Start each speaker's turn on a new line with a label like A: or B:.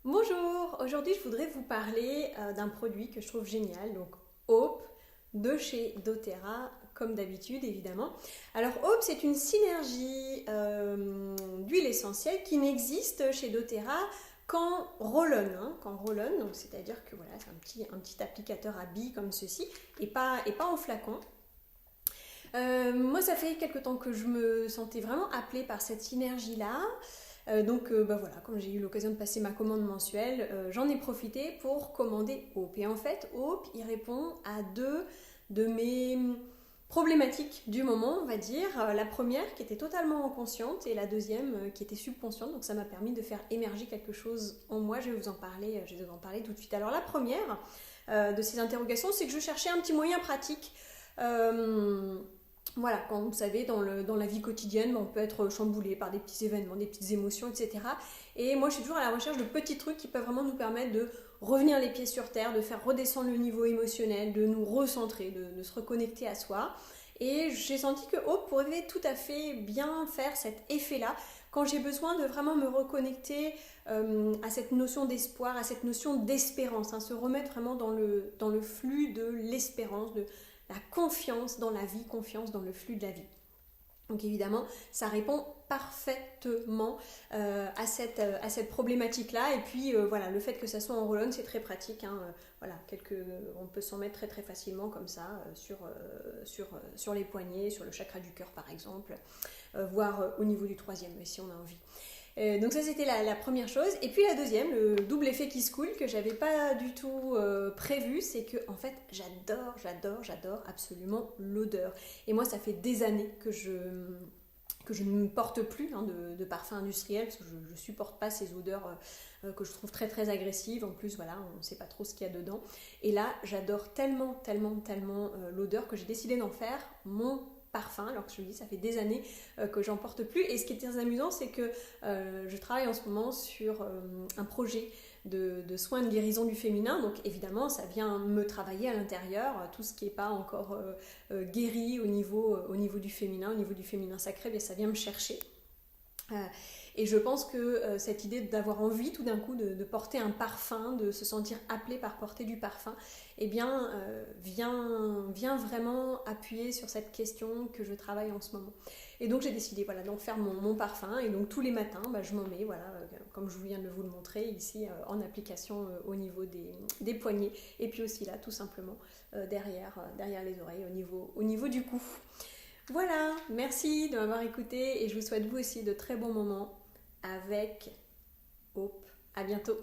A: Bonjour, aujourd'hui je voudrais vous parler d'un produit que je trouve génial, donc Hope de chez doTERRA, comme d'habitude évidemment. Alors Hope, c'est une synergie d'huile essentielle qui n'existe chez doTERRA qu'en roll-on, donc c'est-à-dire que voilà, c'est un petit applicateur à billes comme ceci et pas en flacon. Moi, ça fait quelques temps que je me sentais vraiment appelée par cette synergie-là. Donc voilà, comme j'ai eu l'occasion de passer ma commande mensuelle, j'en ai profité pour commander Hope. Et en fait, Hope, il répond à deux de mes problématiques du moment, on va dire. La première qui était totalement inconsciente et la deuxième qui était subconsciente. Donc ça m'a permis de faire émerger quelque chose en moi. Je vais vous en parler tout de suite. Alors la première de ces interrogations, c'est que je cherchais un petit moyen pratique. Euh, voilà, quand vous savez, dans la vie quotidienne, on peut être chamboulé par des petits événements, des petites émotions, etc. Et moi, je suis toujours à la recherche de petits trucs qui peuvent vraiment nous permettre de revenir les pieds sur terre, de faire redescendre le niveau émotionnel, de nous recentrer, de se reconnecter à soi. Et j'ai senti que Hope pourrait tout à fait bien faire cet effet-là quand j'ai besoin de vraiment me reconnecter à cette notion d'espoir, à cette notion d'espérance, hein, se remettre vraiment dans le flux de l'espérance, de la confiance dans la vie, confiance dans le flux de la vie. Donc évidemment, ça répond parfaitement à cette problématique-là. Et puis voilà, le fait que ça soit en roll-on, c'est très pratique, hein. Voilà, on peut s'en mettre très très facilement comme ça sur les poignets, sur le chakra du cœur par exemple, voire au niveau du troisième si on a envie. Donc ça c'était la première chose. Et puis la deuxième, le double effet qui se coule que j'avais pas du tout prévu, c'est que en fait j'adore absolument l'odeur. Et moi ça fait des années que je ne porte plus, hein, de parfum industriel parce que je ne supporte pas ces odeurs que je trouve très très agressives. En plus voilà, on ne sait pas trop ce qu'il y a dedans. Et là j'adore tellement l'odeur que j'ai décidé d'en faire mon parfum, alors que je me dis ça fait des années que j'en porte plus. Et ce qui est très amusant, c'est que je travaille en ce moment sur un projet de soins de guérison du féminin. Donc évidemment, ça vient me travailler à l'intérieur, tout ce qui n'est pas encore guéri au niveau du féminin sacré, bien, ça vient me chercher. Euh, et je pense que cette idée d'avoir envie tout d'un coup de porter un parfum, de se sentir appelé par porter du parfum, eh bien, vient vraiment appuyer sur cette question que je travaille en ce moment. Et donc j'ai décidé voilà, d'en faire mon parfum. Et donc tous les matins, je m'en mets, voilà, comme je viens de vous le montrer ici, en application au niveau des poignets. Et puis aussi là, tout simplement, derrière les oreilles, au niveau du cou. Voilà, merci de m'avoir écouté et je vous souhaite vous aussi de très bons moments avec Hope. À bientôt.